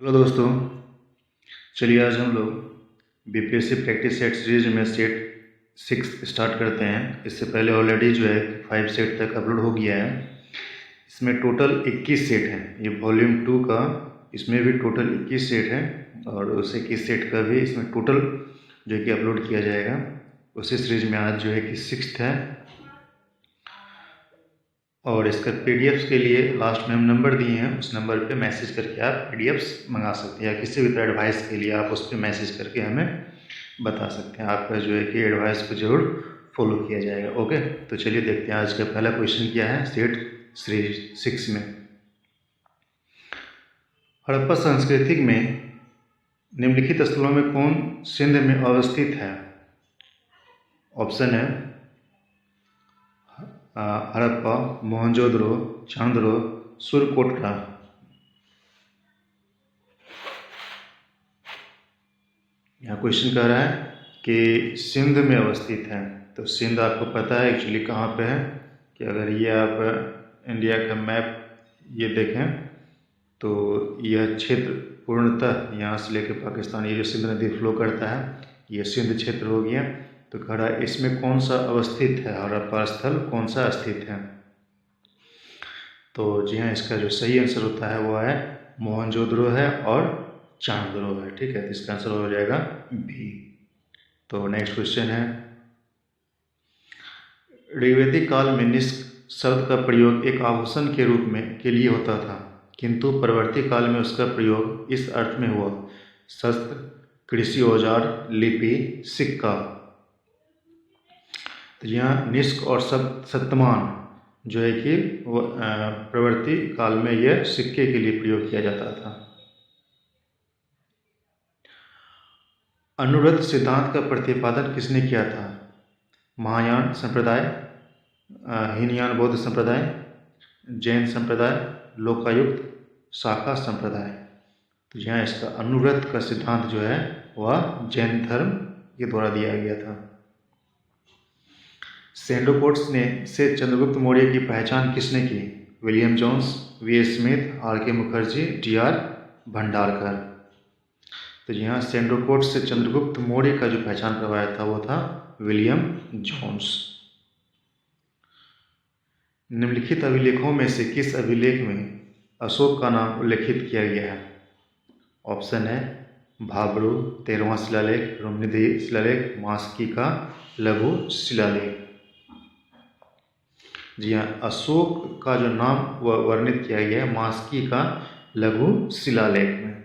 Hello दोस्तों, चलिए आज हम लोग बीपीएससी प्रैक्टिस सेट सीरीज में सेट 6 स्टार्ट करते हैं। इससे पहले ऑलरेडी जो है 5 सेट तक अपलोड हो गया है। इसमें टोटल 21 सेट हैं। ये वॉल्यूम 2 का इसमें भी टोटल 21 सेट है और उस 21 सेट का भी इसमें टोटल जो है कि अपलोड किया जाएगा। उसी सीरीज में आज जो है कि 6th है और इसका पीडीएफ्स के लिए लास्ट में हम नंबर दिए हैं, उस नंबर पे मैसेज करके आप पीडीएफ्स मंगा सकते हैं या किसी भी तरह एडवाइस के लिए आप उस पर मैसेज करके हमें बता सकते हैं। आपका जो है कि एडवाइस को जरूर फॉलो किया जाएगा। ओके, तो चलिए देखते हैं आज का पहला क्वेश्चन क्या है सेट सीरीज 6 में। हड़प्पा संस्कृति में निम्नलिखित स्थलों में कौन सिंध में अवस्थित है? ऑप्शन है हड़प्पा, मोहनजोदड़ो, चांदरो, सुरकोटरा। यहाँ क्वेश्चन कह रहा है कि सिंध में अवस्थित है। तो सिंध आपको पता है एक्चुअली कहाँ पे है कि अगर ये आप इंडिया का मैप ये देखें तो यह क्षेत्र पूर्णतः यहाँ से लेकर पाकिस्तान ये जो सिंध नदी फ्लो करता है ये सिंध क्षेत्र हो गया। तो कह रहा है इसमें कौन सा अवस्थित है, हड़प्पा स्थल कौन सा स्थित है? तो जी हाँ, इसका जो सही आंसर होता है वो है मोहनजोदड़ो है और चांदरो है। ठीक है, तो इसका आंसर हो जाएगा बी। तो नेक्स्ट क्वेश्चन है, ऋग्वेदिक काल में निष्क शब्द का प्रयोग एक आभूषण के रूप में के लिए होता था, किंतु परवर्ती काल में उसका प्रयोग इस अर्थ में हुआ, शस्त्र, कृषि औजार, लिपि, सिक्का। तो यहाँ निष्क और शतमान जो है कि वो प्रवर्ती काल में यह सिक्के के लिए प्रयोग किया जाता था। अनुरुद्ध सिद्धांत का प्रतिपादन किसने किया था? महायान संप्रदाय, हीनयान बौद्ध संप्रदाय, जैन संप्रदाय, लोकायुक्त, शाखा संप्रदाय। तो यहाँ इसका अनुरुद्ध का सिद्धांत जो है वह जैन धर्म के द्वारा दिया गया था। सेंडोकोट्स ने से चंद्रगुप्त मौर्य की पहचान किसने की? William Jones, V Smith, R K Mukherjee, D R Bhandarkar. तो यहाँ सेंडोकोट्स से चंद्रगुप्त मौर्य का जो पहचान करवाया था वो था विलियम जोन्स। निम्नलिखित अभिलेखों में से किस अभिलेख में अशोक का नाम उल्लेखित किया गया है? ऑप्शन है भाबरू, 13वां शिलालेख, रोमनिधि शिलालेख, मास्की का लघु शिलालेख। जी हाँ, अशोक का जो नाम वर्णित किया गया है मास्की का लघु शिलालेख में।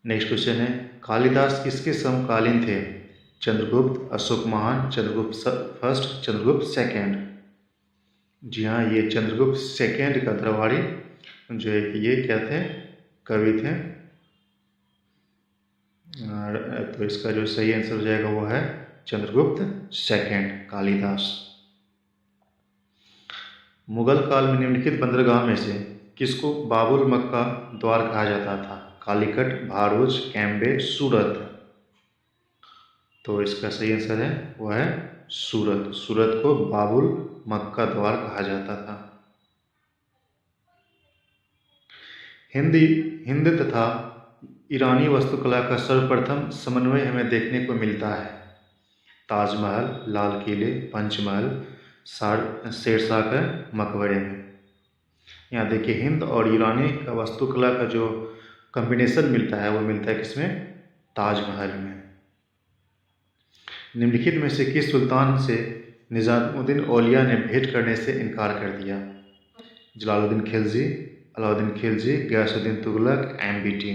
नेक्स्ट क्वेश्चन है, कालिदास किसके समकालीन थे? चंद्रगुप्त, अशोक महान, चंद्रगुप्त फर्स्ट, चंद्रगुप्त सेकेंड। जी हाँ, ये चंद्रगुप्त सेकेंड का दरबारी जो है कि ये क्या थे, कवि थे। तो इसका जो सही आंसर हो जाएगा वो है चंद्रगुप्त सेकेंड, कालिदास। मुगल काल में निम्नलिखित बंदरगाह में से किसको बाबुल मक्का द्वार कहा जाता था? कालीकट, भारूच, कैम्बे, सूरत। तो इसका सही आंसर है वो है सूरत। सूरत को बाबुल मक्का द्वार कहा जाता था। हिंद तथा ईरानी वास्तुकला का सर्वप्रथम समन्वय हमें देखने को मिलता है। ताजमहल, लाल किले, पंचमहल, शेरशाह के मकबरे में। यहाँ देखिए हिंद और ईरानी का वास्तुकला का जो कॉम्बिनेशन मिलता है वो मिलता है किसमें? ताजमहल में। निम्नलिखित में से किस सुल्तान से निजामुद्दीन औलिया ने भेंट करने से इनकार कर दिया? जलालुद्दीन खिलजी, अलाउद्दीन खिलजी, गयासुद्दीन तुगलक, एमबीटी।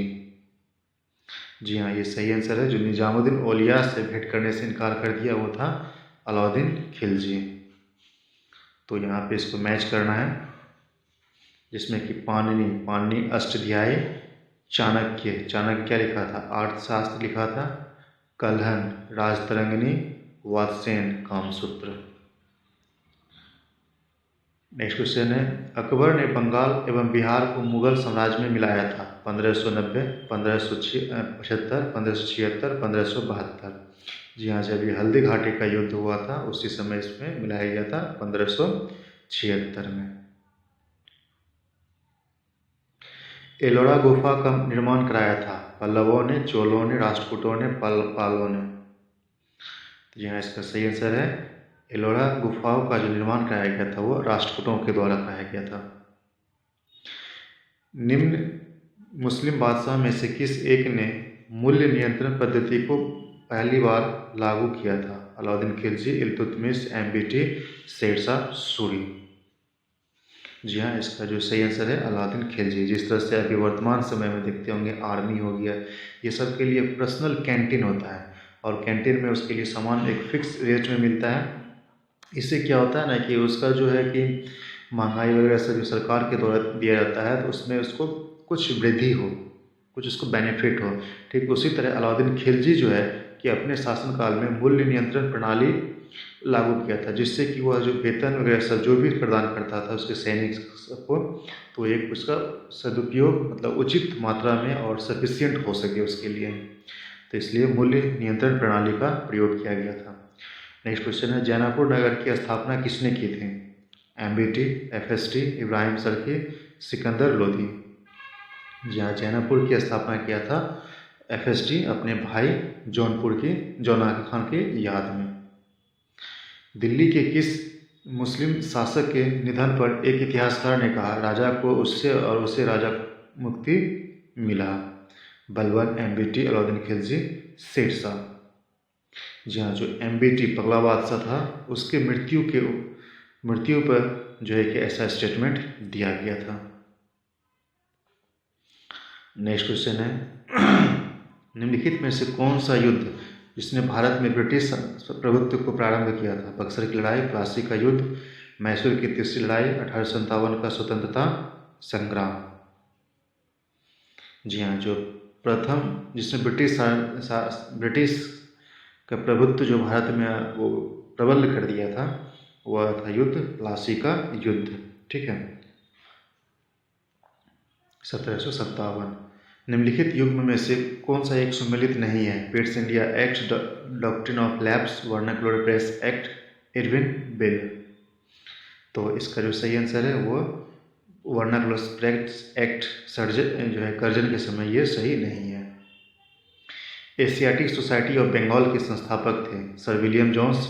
जी हाँ, ये सही आंसर है। जो निजामुद्दीन औलिया से भेंट करने से इनकार कर दिया वो था अलाउद्दीन खिलजी। तो यहाँ पे इसको मैच करना है, जिसमें कि पाणिनि अष्टाध्यायी, चाणक्य लिखा था, अर्थशास्त्र लिखा था, कल्हण राजतरंगिणी, वात्स्ययन कामसूत्र। नेक्स्ट क्वेश्चन है, अकबर ने बंगाल एवं बिहार को मुगल साम्राज्य में मिलाया था 1590, 1575, 1576, 1572। जी हाँ, जब ये हल्दी घाटी का युद्ध हुआ था उसी समय इसमें मिलाया गया था 1576 में। एलोरा गुफा का निर्माण कराया था? पल्लवों ने, चोलों ने, राष्ट्रकूटों ने, पालों ने? तो यहाँ इसका सही आंसर है एलोरा गुफाओं का जो निर्माण कराया गया था वो राष्ट्रकूटों के द्वारा कराया गया था। निम्न मुस्लिम बादशाह में से किस एक ने मूल्य नियंत्रण पद्धति को पहली बार लागू किया था? अलाउद्दीन खिलजी, इल्तुतमिश, एमबीटी, शेरशाह सूरी? जी हाँ, इसका जो सही आंसर है अलाउद्दीन खिलजी। जिस तरह से अभी वर्तमान समय में देखते होंगे आर्मी हो गया, ये सब के लिए पर्सनल कैंटीन होता है और कैंटीन में उसके लिए सामान एक फिक्स रेट में मिलता है। इससे क्या होता है ना कि उसका जो है कि महंगाई वगैरह से जो सरकार के द्वारा दिया जाता है तो उसमें उसको कुछ वृद्धि हो, कुछ उसको बेनिफिट हो। ठीक उसी तरह अलाउद्दीन खिलजी जो है कि अपने शासनकाल में मूल्य नियंत्रण प्रणाली लागू किया था, जिससे कि वह जो वेतन वगैरह सब जो भी प्रदान करता था उसके सैनिक सबको, तो एक उसका सदुपयोग मतलब उचित मात्रा में और सफिशियंट हो सके उसके लिए, तो इसलिए मूल्य नियंत्रण प्रणाली का प्रयोग किया गया था। नेक्स्ट क्वेश्चन है, जैनापुर नगर की स्थापना किसने की थी? MBT, FST, Ibrahim Sarkhi, Sikandar Lodi? जी हाँ, जैनापुर की स्थापना किया था एफएसटी अपने भाई जौनाक खान की याद में। दिल्ली के किस मुस्लिम शासक के निधन पर एक इतिहासकार ने कहा राजा को उससे और उसे राजा मुक्ति मिला? बलबन, एमबीटी, अलाउद्दीन खिलजी, शेरशाह? जी हाँ, जो एमबीटी पगला बादशाह था उसके मृत्यु पर जो है कि ऐसा स्टेटमेंट दिया गया था। नेक्स्ट क्वेश्चन है, निम्नलिखित में से कौन सा युद्ध जिसने भारत में ब्रिटिश प्रभुत्व को प्रारंभ किया था? बक्सर की लड़ाई, प्लासी का युद्ध, मैसूर की तीसरी लड़ाई, 1857 का स्वतंत्रता संग्राम? जी हाँ, जो प्रथम जिसने ब्रिटिश का प्रभुत्व जो भारत में वो प्रबल कर दिया था वह था युद्ध प्लासी का युद्ध। ठीक है, 1757। निम्नलिखित युग्म में से कौन सा एक सुमेलित नहीं है? Pitt's India act, doctrine of lapse, vernacular press act, Irwin bill? तो इसका जो सही आंसर है वो वर्नाकुलर प्रेस एक्ट सर्जन जो है कर्जन के समय ये सही नहीं है। एशियाटिक सोसाइटी ऑफ बंगाल के संस्थापक थे? Sir William Jones,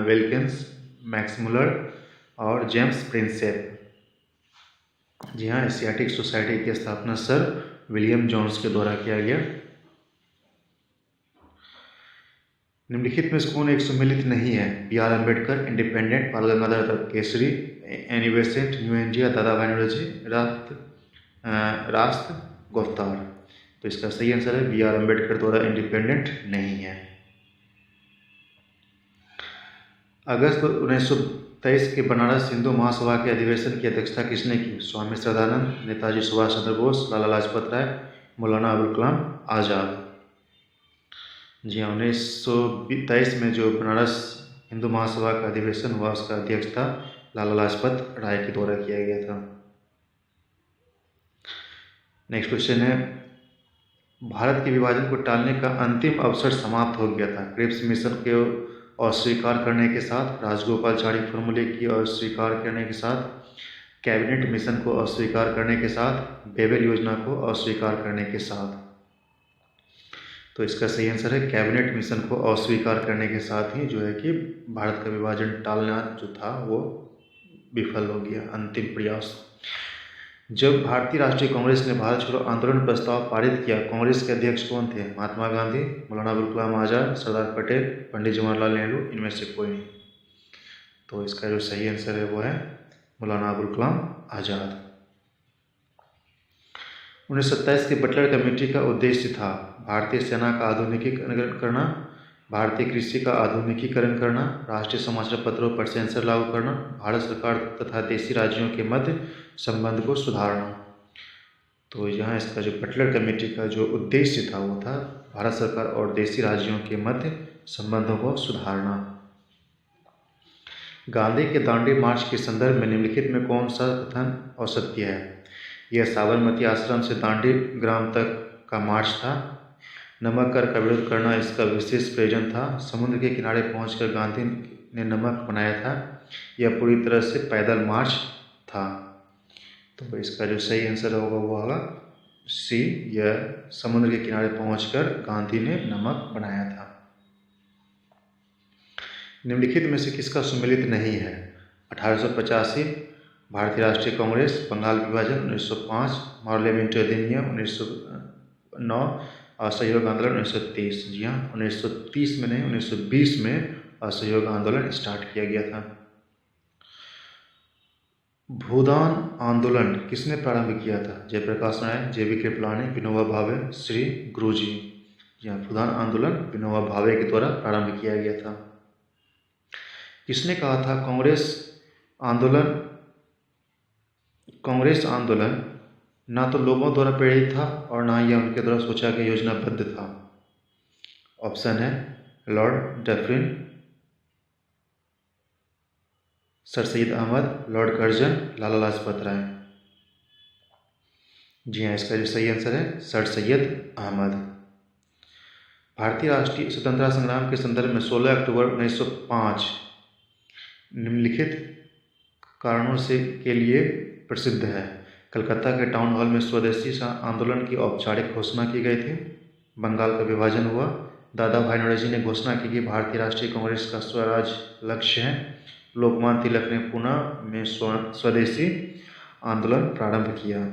Wilkins, Max Muller और जेम्स प्रिंसेप? जी हाँ, एशियाटिक सोसाइटी की स्थापना सर विलियम जोन्स के द्वारा किया गया। निम्नलिखित में से कौन एक सुमेलित नहीं है? बी आर अम्बेडकर, इंडिपेंडेंट, बाल Gangadhar Kesari, Annie Besant, new India, दादा भाई नौरोजी, रास्त गोफ्तार? तो इसका सही आंसर है बी आर अम्बेडकर द्वारा इंडिपेंडेंट नहीं है। अगस्त 1923 के बनारस हिंदू महासभा के अधिवेशन की अध्यक्षता किसने की? स्वामी श्रद्धानंद, नेताजी सुभाष चंद्र बोस, लाला लाजपत राय, मौलाना अबुल कलाम आज़ाद? जी हाँ, 1923 में जो बनारस हिंदू महासभा का अधिवेशन हुआ उसका अध्यक्षता लाला लाजपत राय के द्वारा किया गया था। नेक्स्ट क्वेश्चन है, भारत के विभाजन को टालने का अंतिम अवसर समाप्त हो गया था? क्रिप्स मिशन के अस्वीकार करने के साथ, राजगोपालचारी फॉर्मूले की अस्वीकार करने के साथ, कैबिनेट मिशन को अस्वीकार करने के साथ, बेबल योजना को अस्वीकार करने के साथ? तो इसका सही आंसर है कैबिनेट मिशन को अस्वीकार करने के साथ ही जो है कि भारत का विभाजन टालना जो था वो विफल हो गया, अंतिम प्रयास। जब भारतीय राष्ट्रीय कांग्रेस ने भारत छोड़ो आंदोलन प्रस्ताव पारित किया, कांग्रेस के अध्यक्ष कौन थे? महात्मा गांधी, मौलाना अबुल कलाम आज़ाद, सरदार पटेल, पंडित जवाहरलाल नेहरू? इनमें से कोई नहीं। तो इसका जो सही आंसर है वो है मौलाना अबुल कलाम आज़ाद। 1927 की बटलर कमेटी का उद्देश्य था भारतीय सेना का आधुनिकीकरण करना, भारतीय कृषि का आधुनिकीकरण करना, राष्ट्रीय समाचार पत्रों पर सेंसर लागू करना, भारत सरकार तथा देशी राज्यों के मध्य संबंध को सुधारना। तो यहाँ इसका जो बटलर कमेटी का जो उद्देश्य था वो था भारत सरकार और देशी राज्यों के मध्य संबंधों को सुधारना। गांधी के दांडी मार्च के संदर्भ में निम्नलिखित में कौन सा कथन औसत्य है? यह साबरमती आश्रम से दांडी ग्राम तक का मार्च था। नमक कर का विरोध करना इसका विशेष प्रयोजन था। समुद्र के किनारे पहुंचकर गांधी ने नमक बनाया था। यह पूरी तरह से पैदल मार्च था। तो इसका जो सही आंसर होगा वो होगा सी, यह समुद्र के किनारे पहुंचकर गांधी ने नमक बनाया था। निम्नलिखित में से किसका सुमेलित नहीं है? 1885, भारतीय राष्ट्रीय कांग्रेस, बंगाल विभाजन 1905, पार्लियामेंट अधिनियम 1909, असहयोग आंदोलन 1930। जी हाँ, 1930 में नहीं, 1920 में असहयोग आंदोलन स्टार्ट किया गया था। भूदान आंदोलन किसने प्रारंभ किया था? जयप्रकाश नारायण, जे.बी. कृपलानी, विनोबा भावे, श्री गुरुजी। जी हाँ, भूदान आंदोलन विनोबा भावे के द्वारा प्रारंभ किया गया था। किसने कहा था कांग्रेस आंदोलन ना तो लोगों द्वारा प्रेरित था और ना ही उनके द्वारा सोचा गया योजनाबद्ध था? ऑप्शन है lord Dufferin, sir Syed Ahmad, lord Curzon, Lala Lajpat Rai. जी हाँ, इसका जो सही आंसर है सर सैयद अहमद। भारतीय राष्ट्रीय स्वतंत्रता संग्राम के संदर्भ में 16 अक्टूबर 1905 निम्नलिखित कारणों से के लिए प्रसिद्ध है। कलकत्ता के टाउन हॉल में स्वदेशी आंदोलन की औपचारिक घोषणा की गई थी। बंगाल का विभाजन हुआ। दादा भाई नौरोजी ने घोषणा की कि भारतीय राष्ट्रीय कांग्रेस का स्वराज लक्ष्य है। लोकमान्य तिलक ने पुणे में स्वदेशी आंदोलन प्रारंभ किया।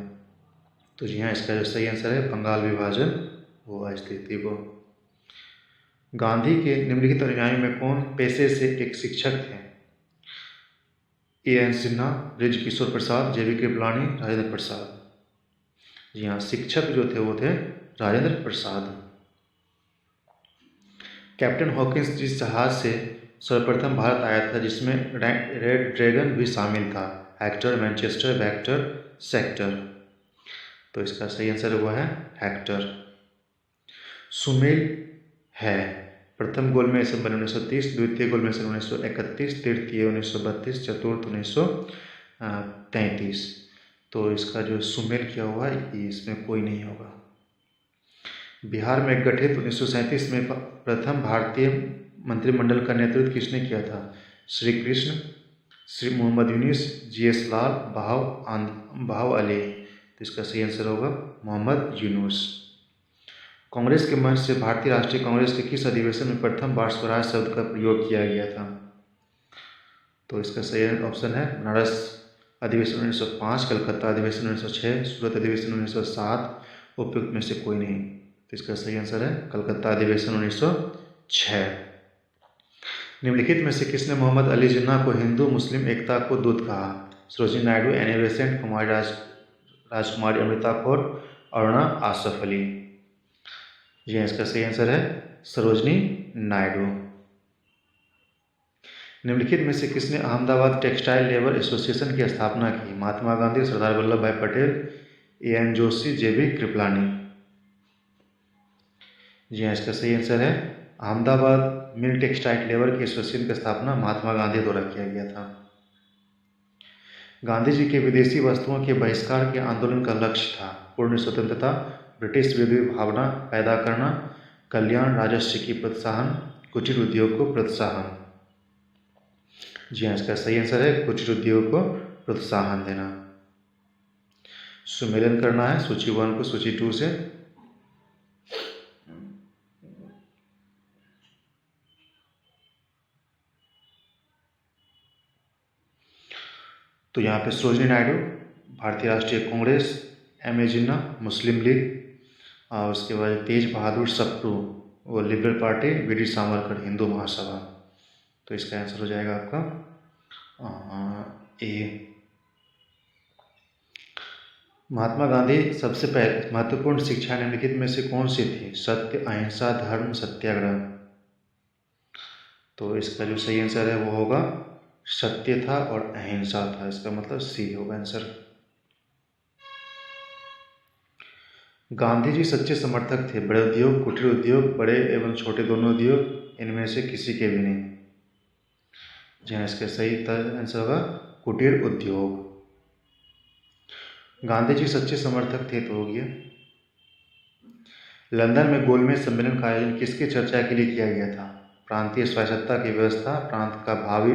तो जी हाँ, इसका जो सही आंसर है बंगाल विभाजन हुआ स्थिति को। गांधी के निम्नलिखित अनुयायियों में कौन पेशे से एक शिक्षक थे? ए.एन. सिन्हा, बृज किशोर प्रसाद, जे.बी. कृपलानी, राजेंद्र प्रसाद। जी हाँ, शिक्षक जो थे वो थे राजेंद्र प्रसाद। कैप्टन हॉकिंस जिस जहाज से सर्वप्रथम भारत आया था जिसमें रेड ड्रैगन भी शामिल था? Hector, Manchester, vector, sector. तो इसका सही आंसर हुआ है हेक्टर। सुमेल है प्रथम गोलमेज सम्मेलन 1930, द्वितीय गोलमेज सम्मेलन 1931, तृतीय 1932, चतुर्थ 1933। तो इसका जो सुमेल क्या हुआ इसमें कोई नहीं होगा। बिहार में गठित 1937 में प्रथम भारतीय मंत्रिमंडल का नेतृत्व किसने किया था? श्री कृष्ण, श्री मोहम्मद यूनिस, जी.एस. लाल, बहाव अली। तो इसका सही आंसर होगा मोहम्मद यूनुस। कांग्रेस के मंच से भारतीय राष्ट्रीय कांग्रेस के किस अधिवेशन में प्रथम बार स्वराज शब्द का प्रयोग किया गया था? तो इसका सही ऑप्शन है बनारस अधिवेशन 1905, कलकत्ता अधिवेशन 1906, सूरत अधिवेशन 1907, उपयुक्त में से कोई नहीं। तो इसका सही आंसर है कलकत्ता अधिवेशन 1906। निम्नलिखित में से किसने मोहम्मद अली जिन्ना को हिंदू मुस्लिम एकता को दूत कहा? सरोजिनी नायडू, एनी बेसेंट, कुमारी राजकुमारी अमृता कौर, अरुणा आसफ अली। जी इसका सही आंसर है सरोजिनी नायडू। निम्नलिखित में से किसने अहमदाबाद टेक्सटाइल लेबर एसोसिएशन की स्थापना की? महात्मा गांधी, सरदार वल्लभ भाई पटेल, ए.एन. जोशी, जे.बी. कृपलानी। जी हाँ, इसका सही आंसर है अहमदाबाद मिल टेक्सटाइल लेबर की एसोसिएशन की स्थापना महात्मा गांधी द्वारा किया गया था। गांधी जी के विदेशी वस्तुओं के बहिष्कार के आंदोलन का लक्ष्य था? पूर्ण स्वतंत्रता, ब्रिटिश विरोधी भावना पैदा करना, कल्याण, राजस्व की प्रोत्साहन, कुटीर उद्योग को प्रोत्साहन। जी हाँ, इसका सही आंसर है कुटीर उद्योग को प्रोत्साहन देना। सुमेलन करना है सूची 1 को सूची 2 से। तो यहाँ पे सरोजिनी नायडू, भारतीय राष्ट्रीय कांग्रेस, एम.ए. जिन्ना, मुस्लिम लीग, और उसके बाद तेज बहादुर सप्रू वो liberal party, V D. Savarkar Hindu Mahasabha. तो इसका आंसर हो जाएगा आपका ए। महात्मा गांधी सबसे पहले महत्वपूर्ण शिक्षा निम्नलिखित में से कौन सी थी? सत्य, अहिंसा, धर्म, सत्याग्रह। तो इसका जो सही आंसर है वो होगा सत्य था और अहिंसा था। इसका मतलब सी होगा आंसर। गांधी जी सच्चे समर्थक थे बड़े उद्योग, कुटीर उद्योग, बड़े एवं छोटे दोनों उद्योग, इनमें से किसी के भी नहीं। जी हाँ, इसका सही आंसर होगा कुटीर उद्योग। गांधी जी सच्चे समर्थक थे तो हो गया। लंदन में गोलमेज सम्मेलन का आयोजन किसकी चर्चा के लिए किया गया था? प्रांतीय स्वायत्तता की व्यवस्था, प्रांत का भावी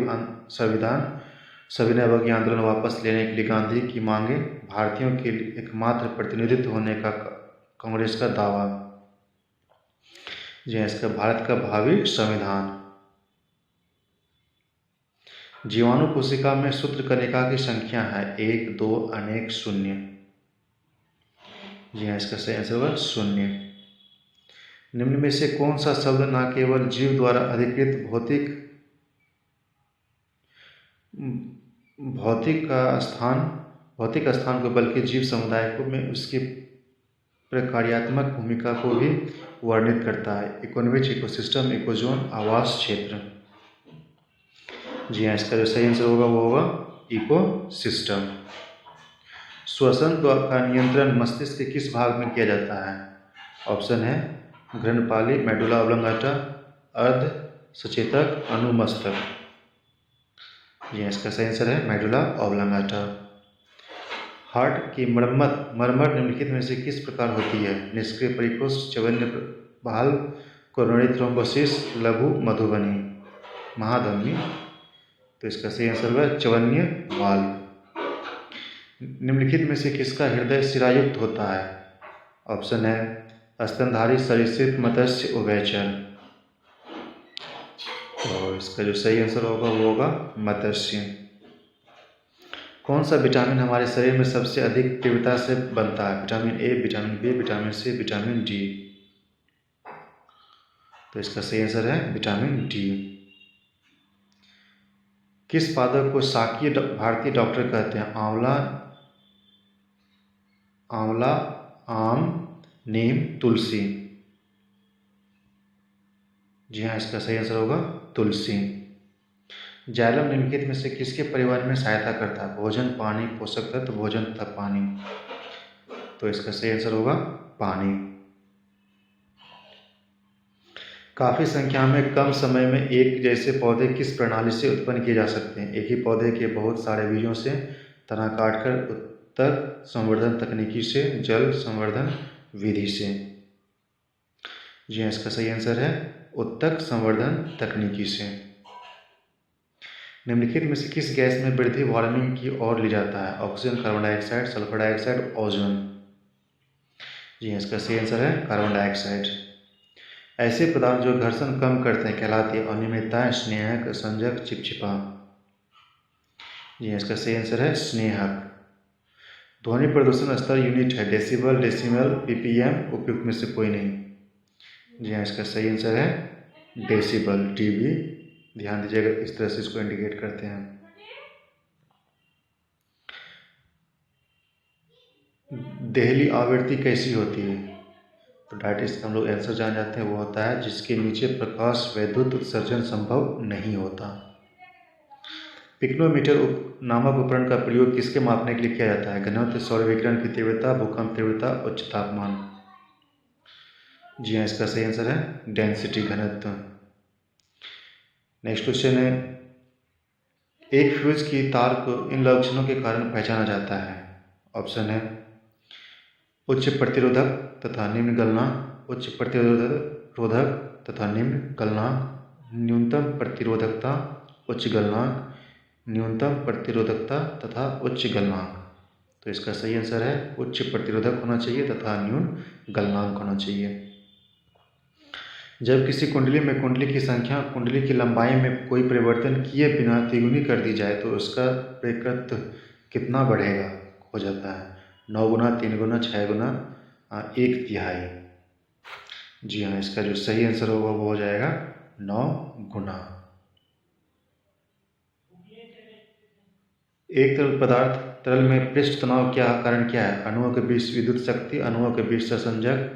संविधान, सविनय अवज्ञा आंदोलन वापस लेने के लिए गांधी की मांगे, भारतीयों के लिए एकमात्र प्रतिनिधित्व होने का कांग्रेस का दावा। जी हाँ, इसका भारत का भावी संविधान। जीवाणु कोशिका में सूत्र कणिका की संख्या है 1, 2, अनेक, 0। जी हाँ, इसका सही आंसर होगा 0। निम्न में से कौन सा शब्द न केवल जीव द्वारा अधिकृत भौतिक स्थान को बल्कि जीव समुदाय को में उसकी प्रकार्यात्मक भूमिका को भी वर्णित करता है? इकोनॉमिक, इकोसिस्टम, इकोजोन, आवास क्षेत्र। जी हाँ, इसका जो सही आंसर होगा वो होगा इकोसिस्टम। श्वसन का नियंत्रण मस्तिष्क के किस भाग में किया जाता है? ऑप्शन है घ्राणपाली, मेडुला ऑब्लोंगाटा, अर्ध सचेतक, अनुमस्तक। जी इसका सही आंसर है मेडुला ऑब्लोंगाटा। हार्ट की मरम्मत निम्नलिखित में से किस प्रकार होती है? निष्क्रिय परिकोष, चवन्य वाल्व, कोरोनरी थ्रोम्बोसिस, लघु मधुबनी, महाधमनी। तो इसका सही आंसर होगा चवन्य वाल्व। निम्नलिखित में से किसका हृदय शिरायुक्त होता है? ऑप्शन है स्तनधारी, सरीसृप, मत्स्य, उभयचर। और इसका जो सही आंसर होगा वो होगा मत्स्य। कौन सा विटामिन हमारे शरीर में सबसे अधिक तीव्रता से बनता है? Vitamin A, vitamin B, vitamin C, vitamin D. तो इसका सही आंसर है विटामिन डी। किस पादप को शाकीय भारतीय डॉक्टर कहते हैं? आंवला, आम, नीम, तुलसी। जी हाँ, इसका सही आंसर होगा तुलसी। जाइलम निम्नलिखित में से किसके परिवहन में सहायता करता है? भोजन, पानी, पोषक तत्व, भोजन तथा पानी। तो इसका सही आंसर होगा पानी। काफी संख्या में कम समय में एक जैसे पौधे किस प्रणाली से उत्पन्न किए जा सकते हैं? एक ही पौधे के बहुत सारे बीजों से, तना काटकर, उत्तक संवर्धन तकनीकी से, जल संवर्धन विधि से। जी हाँ, इसका सही आंसर है उत्तक संवर्धन तकनीकी से। निम्नलिखित में से किस गैस में वृद्धि वार्मिंग की ओर ले जाता है? Oxygen, carbon dioxide, sulphur dioxide, ozone. जी हाँ, इसका सही आंसर है कार्बन डाइऑक्साइड। ऐसे पदार्थ जो घर्षण कम करते हैं कहलाती है? अनियमितता, स्नेहक, संजक, चिपचिपा। जी हाँ, इसका सही आंसर है स्नेहक। ध्वनि प्रदूषण स्तर यूनिट है? डेसिबल, डेसिमल, पीपीएम, उपयुक्त में से कोई नहीं। जी हाँ, इसका सही आंसर है डेसिबल, डीबी। ध्यान दीजिएगा, इस तरह से इसको इंडिकेट करते हैं। देहली आवृत्ति कैसी होती है? तो डायरेक्ट इसका हम लोग आंसर जान जाते हैं। वो होता है जिसके नीचे प्रकाश वैद्युत उत्सर्जन संभव नहीं होता। पिक्नोमीटर नामक उपकरण का प्रयोग किसके मापने के लिए किया जाता है? घनत्व, सौर विकिरण की तीव्रता, भूकंप तीव्रता, उच्च तापमान। जी हाँ, इसका सही आंसर है डेंसिटी, घनत्व। नेक्स्ट क्वेश्चन है, एक फ्यूज की तार को इन लक्षणों के कारण पहचाना जाता है? ऑप्शन है उच्च प्रतिरोधक तथा निम्न गलनांक, उच्च प्रतिरोधक तथा निम्न गलनांक, न्यूनतम प्रतिरोधकता, उच्च गलनांक, न्यूनतम प्रतिरोधकता तथा उच्च गलनांक। तो इसका सही आंसर है उच्च प्रतिरोधक होना चाहिए तथा न्यून गलनांक होना चाहिए। जब किसी कुंडली में कुंडली की संख्या कुंडली की लंबाई में कोई परिवर्तन किए बिना तिगुनी कर दी जाए तो उसका प्रेरकत्व कितना बढ़ेगा हो जाता है? 9 गुना, 3 गुना, 6 गुना, 1/3। जी हाँ, इसका जो सही आंसर होगा वो हो जाएगा 9 गुना। एक तरल पदार्थ तरल में पृष्ठ तनाव क्या कारण क्या है? अणुओं के बीच विद्युत शक्ति, अणुओं के बीच सहसंजक,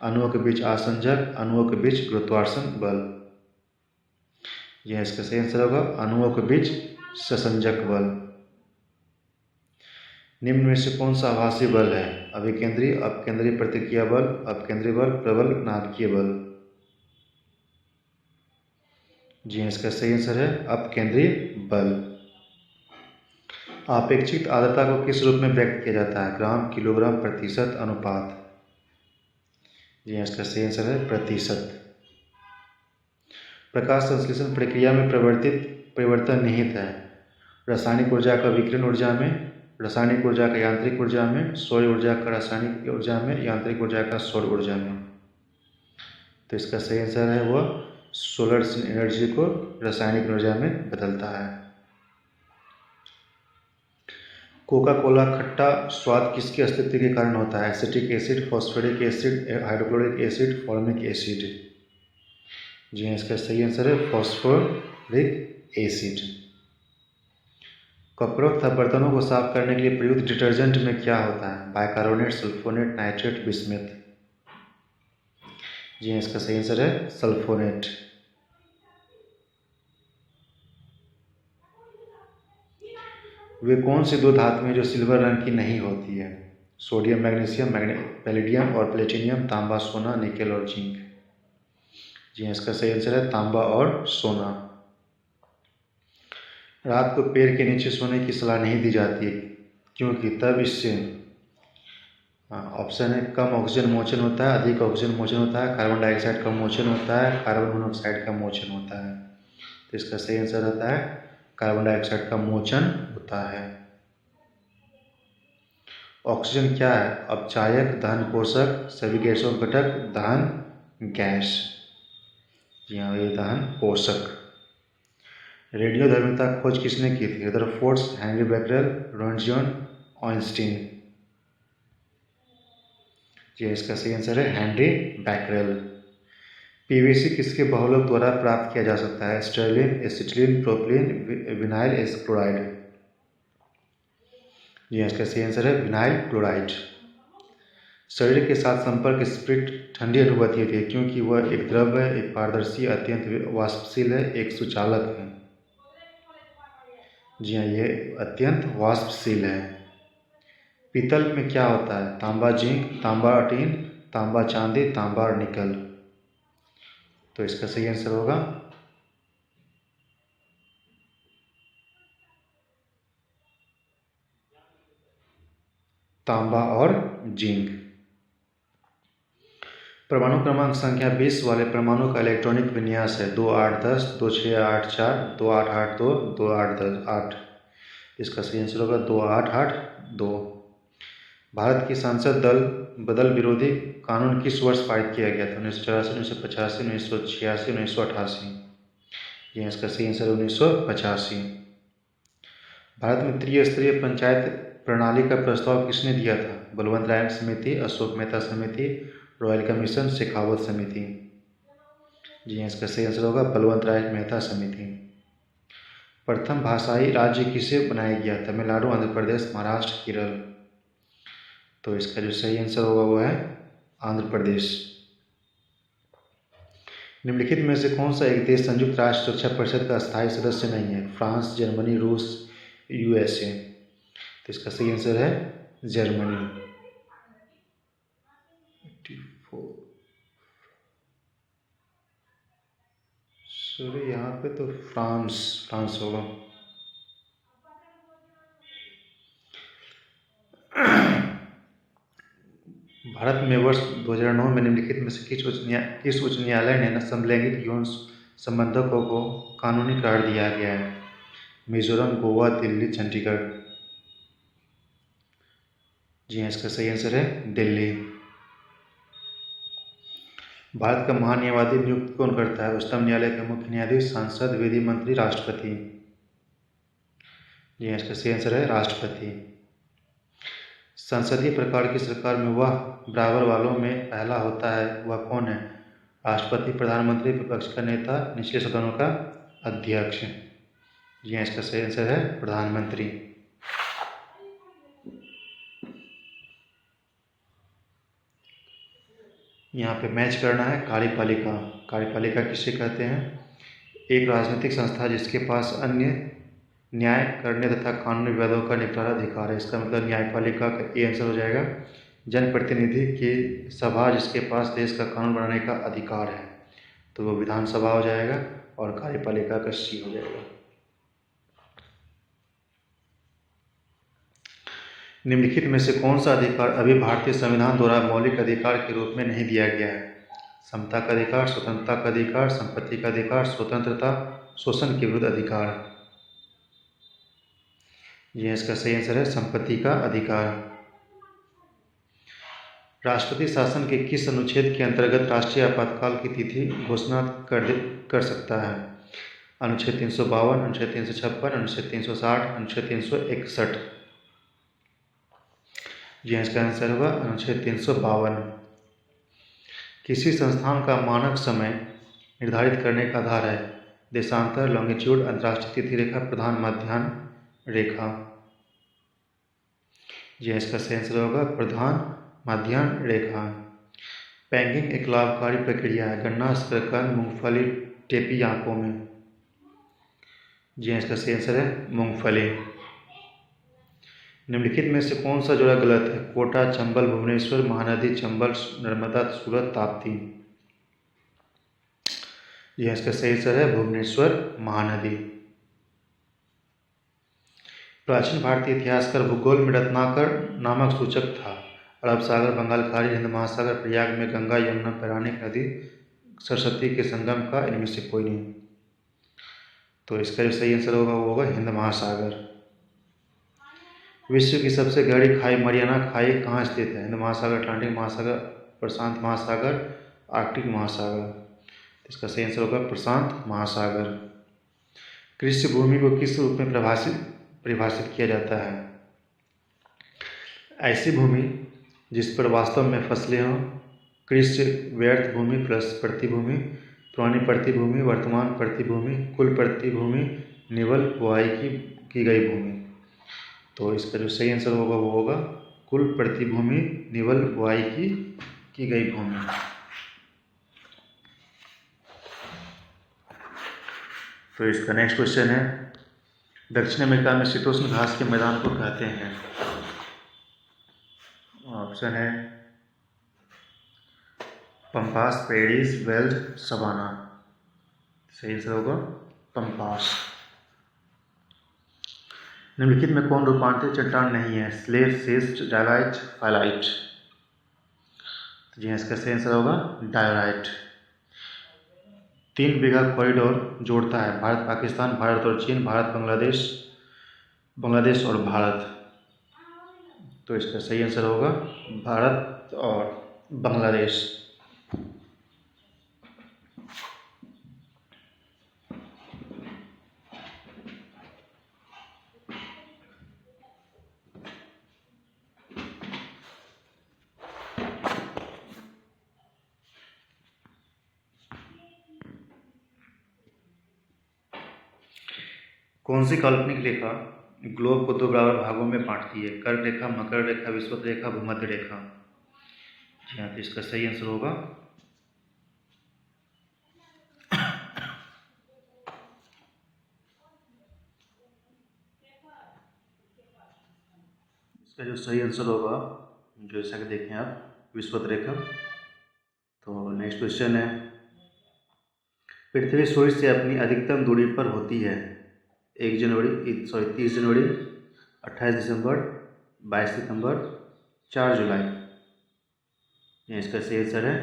अणुओं के बीच आसंजक, अणुओं के बीच गुरुत्वाकर्षण बल। यह इसका सही आंसर होगा अणुओं के बीच सहसंजक बल। निम्न में से कौन सा आभासी बल है? अभिकेंद्री, अपकेंद्री प्रतिक्रिया बल, अपकेंद्री बल, प्रबल, नाभिकीय बल। जी हाँ, इसका सही आंसर है अपकेंद्री बल। आपेक्षिक आर्द्रता को किस रूप में व्यक्त किया जाता है? ग्राम, किलोग्राम, प्रतिशत, अनुपात। जी हाँ, इसका सही आंसर है प्रतिशत। प्रकाश संश्लेषण प्रक्रिया में परिवर्तन निहित है? रासायनिक ऊर्जा का विकिरण ऊर्जा में, रासायनिक ऊर्जा का यांत्रिक ऊर्जा में, सौर ऊर्जा का रासायनिक ऊर्जा में, यांत्रिक ऊर्जा का सौर ऊर्जा में। तो इसका सही आंसर है वह सोलर एनर्जी को रासायनिक ऊर्जा में बदलता है। कोका कोला खट्टा स्वाद किसके अस्तित्व के कारण होता है? Acetic acid, phosphoric acid, hydrochloric acid, formic acid. जी हाँ, इसका सही आंसर है फॉस्फोरिक एसिड। कपड़ों तथा बर्तनों को साफ करने के लिए प्रयुक्त डिटर्जेंट में क्या होता है? Bicarbonate, sulphonate, nitrate, bismuth. जी हाँ, इसका सही आंसर है सल्फोनेट। वे कौन सी दो धातुएं जो सिल्वर रंग की नहीं होती है? सोडियम, मैग्नीशियम, पैलेडियम और प्लेटिनियम, तांबा, सोना, निकेल और जिंक। जी हाँ, इसका सही आंसर है तांबा और सोना। रात को पेड़ के नीचे सोने की सलाह नहीं दी जाती, क्योंकि तब इससे ऑप्शन है कम ऑक्सीजन मोचन होता है, अधिक ऑक्सीजन मोचन होता है, कार्बन डाइऑक्साइड का मोचन होता है, कार्बन मोनोऑक्साइड का मोचन होता है। तो इसका सही आंसर होता है कार्बन डाइऑक्साइड का मोचन होता है। ऑक्सीजन क्या है? अपचायक, दहन पोषक, सभी गैसों का घटक, दहन गैस। जी हाँ, ये दहन पोषक। रेडियो धर्मिता खोज किसने की थी? Rutherford, Henry becquerel, Roentgen, Einstein. जी इसका सही आंसर है हेनरी becquerel। पीवीसी किसके बहुलक द्वारा प्राप्त किया जा सकता है? Styrene, acetylene, propylene, vinyl chloride. जी इसका सही आंसर है विनाइल क्लोराइड। शरीर के साथ संपर्क स्पिरिट ठंडी अनुभूति होती है, क्योंकि वह एक द्रव है, एक पारदर्शी, अत्यंत वाष्पशील है, एक सुचालक है। जी हाँ, ये अत्यंत वाष्पशील है। पीतल में क्या होता है? तांबा, जिंक, तांबा, टीन, तांबा, चांदी, तांबा और निकल। तो इसका सही आंसर होगा तांबा और जिंक। परमाणु क्रमांक संख्या 20 वाले परमाणु का इलेक्ट्रॉनिक विन्यास है 2, 8, 10, 2, 6, 8, 4, 2, 8, 8, 2, 2, 8, 10, 8। इसका सही आंसर होगा 2, 8, 8, 2। भारत की संसद दल बदल विरोधी कानून किस वर्ष पारित किया गया था? 1984, 1985, 1986, 1988। यह इसका सही आंसर 1985। भारत में त्रिस्तरीय पंचायत प्रणाली का प्रस्ताव किसने दिया था? बलवंत राय समिति, अशोक मेहता समिति, रॉयल कमीशन, शेखावत समिति। जी हाँ, इसका सही आंसर होगा बलवंत राय मेहता समिति। प्रथम भाषाई राज्य किसे बनाया गया? तमिलनाडु, आंध्र प्रदेश, महाराष्ट्र, केरल। तो इसका जो सही आंसर होगा वो है आंध्र प्रदेश। निम्नलिखित में से कौन सा एक देश संयुक्त राष्ट्र सुरक्षा परिषद का स्थायी सदस्य नहीं है? फ्रांस, जर्मनी, रूस, यूएसए। तो इसका सही आंसर है जर्मनी। सॉरी, यहाँ पे तो फ्रांस होगा। भारत में वर्ष 2009 में निम्नलिखित में से किस उच्च न्यायालय ने समलैंगिक यौन संबंधों को कानूनी करार दिया गया है? मिजोरम, गोवा, दिल्ली, चंडीगढ़। जी हाँ, इसका सही आंसर है दिल्ली। भारत का महान्यायवादी नियुक्त कौन करता है? उच्चतम न्यायालय के मुख्य न्यायाधीश, सांसद, विधि मंत्री, राष्ट्रपति। जी हाँ, इसका सही आंसर है राष्ट्रपति। संसदीय प्रकार की सरकार में वह बराबर वालों में पहला होता है, वह कौन है? राष्ट्रपति, प्रधानमंत्री, विपक्ष का नेता, निचले सदनों का अध्यक्ष। जी हाँ, इसका सही आंसर है प्रधानमंत्री। यहाँ पे मैच करना है कार्यपालिका। कार्यपालिका किसे कहते हैं? एक राजनीतिक संस्था जिसके पास अन्य न्याय करने तथा कानूनी विवादों का निपटारा अधिकार है। इसका मतलब न्यायपालिका का ए आंसर हो जाएगा। जनप्रतिनिधि की सभा जिसके पास देश का कानून बनाने का अधिकार है, तो वो विधानसभा हो जाएगा, और कार्यपालिका का सी हो जाएगा। निम्नलिखित में से कौन सा अधिकार अभी भारतीय संविधान द्वारा मौलिक अधिकार के रूप में नहीं दिया गया है? समता का अधिकार, स्वतंत्रता का अधिकार, संपत्ति का अधिकार, स्वतंत्रता, शोषण के विरुद्ध अधिकार। जी हाँ, इसका सही आंसर है संपत्ति का अधिकार। राष्ट्रपति शासन के किस अनुच्छेद के अंतर्गत राष्ट्रीय आपातकाल की तिथि घोषणा कर सकता है? अनुच्छेद 352, अनुच्छेद 356, अनुच्छेद 360, अनुच्छेद 361। जी हाँ, इसका आंसर होगा अनुच्छेद 352। किसी संस्थान का मानक समय निर्धारित करने का आधार है? देशांतर, लॉन्गिट्यूड, अंतर्राष्ट्रीय तिथि रेखा, प्रधान मध्याह्न रेखा। जी हाँ, इसका सही आंसर होगा प्रधान मध्याह्न रेखा। पैंगिंग एक लाभकारी प्रक्रिया है? गन्ना, शकरकंद, मूंगफली, टेपी, आंखों में। जी हाँ, इसका सही आंसर है मूंगफली। निम्नलिखित में से कौन सा जोड़ा गलत है? कोटा, चंबल, भुवनेश्वर, महानदी, चंबल, नर्मदा, सूरत, ताप्ती। जी हाँ, इसका सही आंसर है भुवनेश्वर महानदी। प्राचीन भारतीय इतिहासकार भूगोल में रत्नाकर नामक सूचक था? अरब सागर, बंगाल खाड़ी, हिंद महासागर, प्रयाग में गंगा, यमुना, पौराणिक नदी, सरस्वती के संगम का, इनमें से कोई नहीं। तो इसका जो सही आंसर होगा वो होगा हिंद महासागर। विश्व की सबसे गहरी खाई मरियाना खाई कहाँ स्थित है? हिंद महासागर, अटलांटिक महासागर, प्रशांत महासागर, आर्कटिक महासागर। इसका सही आंसर होगा प्रशांत महासागर। कृषि भूमि को किस रूप में परिभाषित किया जाता है? ऐसी भूमि जिस पर वास्तव में फसलें हों, कृषि व्यर्थ भूमि प्लस प्रतिभूमि, पुरानी प्रतिभूमि, वर्तमान प्रतिभूमि, कुल प्रतिभूमि, निवल बुआई की गई भूमि। तो इसका जो सही आंसर होगा वो होगा कुल प्रतिभूमि, निवल बुआई की गई भूमि। तो इसका नेक्स्ट क्वेश्चन है, दक्षिण अमेरिका में शीतोष्ण घास के मैदान को कहते हैं? ऑप्शन है पंपास, पेरिस, वेल्स, सवाना। सही आंसर होगा पंपास। निम्नलिखित में कौन रूपांतरित चट्टान नहीं है? Slate, schist, dolomite, phyllite. जी हाँ, इसका सही आंसर होगा डायलाइट। 3 बीघा कॉरिडोर जोड़ता है भारत पाकिस्तान, भारत और चीन, भारत बांग्लादेश और भारत। तो इसका सही आंसर होगा भारत और बांग्लादेश। कौन सी काल्पनिक रेखा ग्लोब को 2 बराबर भागों में बांटती है? कर्क रेखा, मकर रेखा, विषुवत रेखा, भूमध्य रेखा। जी हाँ, तो इसका सही आंसर होगा इसका जो सही आंसर होगा, जैसा कि देखें आप, विषुवत रेखा। तो नेक्स्ट क्वेश्चन है, पृथ्वी सूर्य से अपनी अधिकतम दूरी पर होती है? 30 जनवरी, 28 दिसंबर, 22 सितंबर, 4 जुलाई। इसका सही आंसर है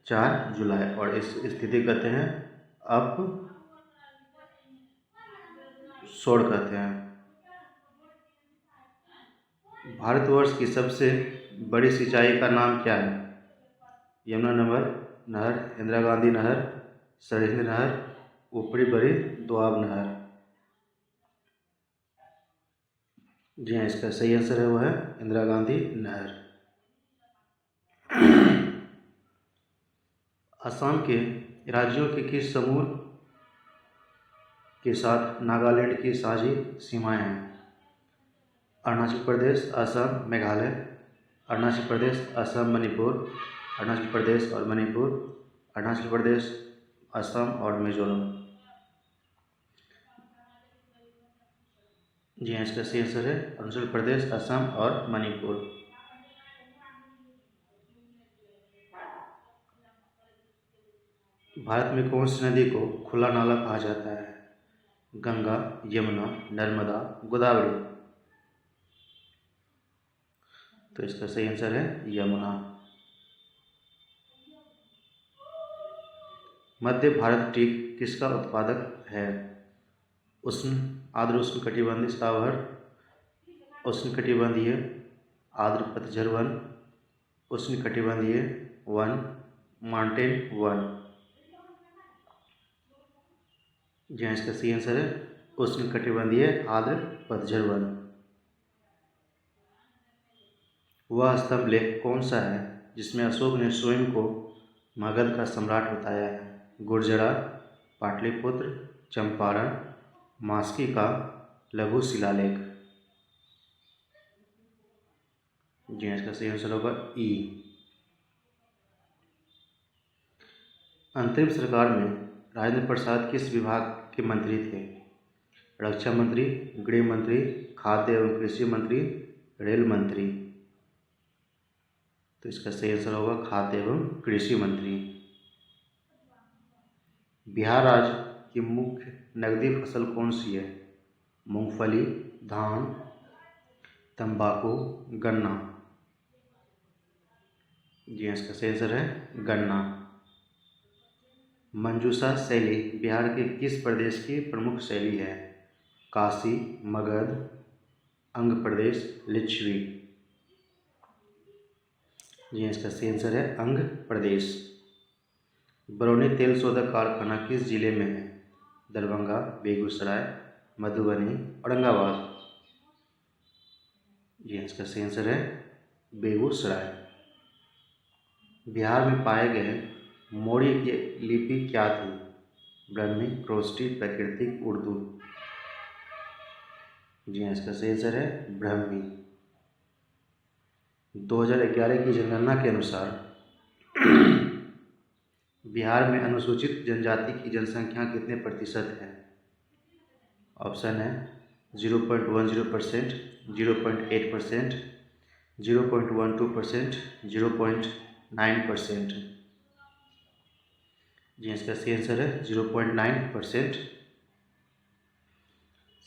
4 जुलाई। और इस स्थिति कहते हैं अप सोड़ कहते हैं। भारतवर्ष की सबसे बड़ी सिंचाई का नाम क्या है? यमुना नहर, इंदिरा गांधी नहर, सरहिंद नहर, ऊपरी बड़ी दोआब नहर। जी हाँ, इसका सही आंसर है वो है इंदिरा गांधी नहर। असम के राज्यों के किस समूह के साथ नागालैंड की साझी सीमाएं हैं? अरुणाचल प्रदेश, असम, मेघालय, अरुणाचल प्रदेश, असम, मणिपुर, अरुणाचल प्रदेश और मणिपुर, अरुणाचल प्रदेश, असम और मिजोरम। जी हाँ, इसका सही आंसर है अरुणाचल प्रदेश, असम और मणिपुर। भारत में कौन सी नदी को खुला नाला कहा जाता है? गंगा, यमुना, नर्मदा, गोदावरी। तो इसका सही आंसर है यमुना। मध्य भारत टीक किसका उत्पादक है? उष्ण, आर्द्र उष्ण कटिबंधीय स्थावर, उष्णकटिबंधीय आर्द्र पतझड़ वन, उष्णकटिबंधीय वन, माउंटेन वन। जी हाँ, इसका सही आंसर है उष्णकटिबंधीय आर्द्र पतझड़ वन। वह स्तंभ लेख कौन सा है जिसमें अशोक ने स्वयं को मगध का सम्राट बताया है? गुर्जरा, पाटलिपुत्र, चंपारण, मास्की का लघु शिलालेख। जी हाँ, इसका सही आंसर होगा ई। अंतरिम सरकार में राजेंद्र प्रसाद किस विभाग के मंत्री थे? रक्षा मंत्री, गृह मंत्री, खाद्य एवं कृषि मंत्री, रेल मंत्री। तो इसका सही आंसर होगा खाद्य एवं कृषि मंत्री। बिहार राज्य की मुख्य नकदी फसल कौन सी है? मूंगफली, धान, तंबाकू, गन्ना। जी, इसका सही आंसर है गन्ना। मंजूषा शैली बिहार के किस प्रदेश की प्रमुख शैली है? काशी, मगध, अंग प्रदेश, लिच्छवी। जी, इसका सही आंसर है अंग प्रदेश। बरौनी तेल शोधक कारखाना किस जिले में है? दरभंगा, बेगूसराय, मधुबनी, औरंगाबाद। जी, इसका सही आंसर है बेगूसराय। बिहार में पाए गए मोरी की लिपि क्या थी? ब्राह्मी, क्रोस्टी, प्राकृतिक, उर्दू। जी हाँ, इसका सही आंसर है ब्राह्मी। 2011 की जनगणना के अनुसार बिहार में अनुसूचित जनजाति की जनसंख्या कितने प्रतिशत है? ऑप्शन है 0.10%, 0.8%, 0.12%, 0.9%। जी, इसका सही आंसर है 0.9%।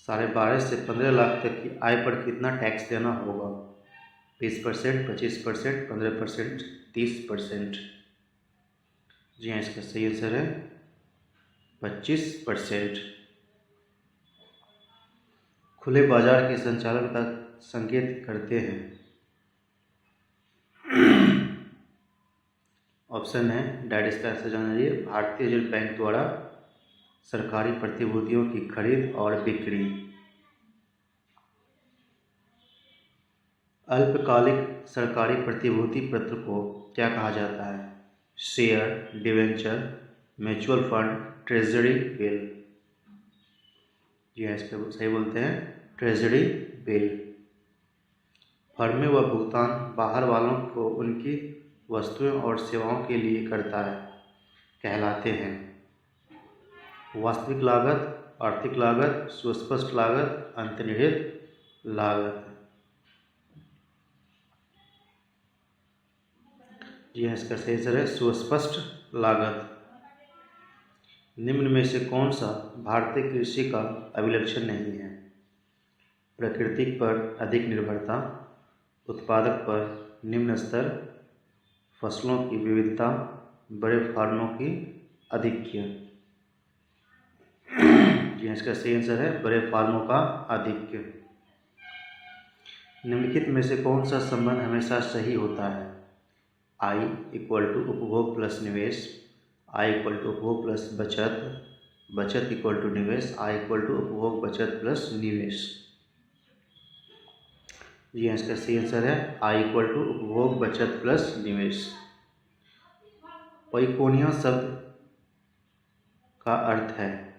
12.5 से 15 लाख तक की आय पर कितना टैक्स देना होगा? 20%, 25%, 15%, 30%। जी हाँ, इसका सही आंसर है 25%। खुले बाजार के संचालन का संकेत करते हैं। ऑप्शन है डायरेक्ट इसका आंसर जानना चाहिए। भारतीय रिजर्व बैंक द्वारा सरकारी प्रतिभूतियों की खरीद और बिक्री। अल्पकालिक सरकारी प्रतिभूति पत्र को क्या कहा जाता है? Share, debenture, mutual fund, treasury bill. जी हाँ, इसका सही बोलते हैं ट्रेजरी बिल। फर्में व भुगतान बाहर वालों को उनकी वस्तुओं और सेवाओं के लिए करता है कहलाते हैं? वास्तविक लागत, आर्थिक लागत, सुस्पष्ट लागत, अंतर्निहित लागत। जी हाँ, इसका सही आंसर है सुस्पष्ट लागत। निम्न में से कौन सा भारतीय कृषि का अभिलक्षण नहीं है? प्रकृति पर अधिक निर्भरता, उत्पादक पर निम्न स्तर, फसलों की विविधता, बड़े फार्मों की आधिक्य। जी, इसका सही आंसर है बड़े फार्मों का आधिक्य। निम्नलिखित में से कौन सा संबंध हमेशा सही होता है? आई इक्वल टू उपभोग प्लस निवेश, आई इक्वल टू उपभोग प्लस बचत, बचत इक्वल टू निवेश, आई इक्वल टू उपभोग बचत प्लस निवेश। जी, इसका सही आंसर है आई इक्वल टू उपभोग बचत प्लस निवेश। पैकोनिया शब्द का अर्थ है?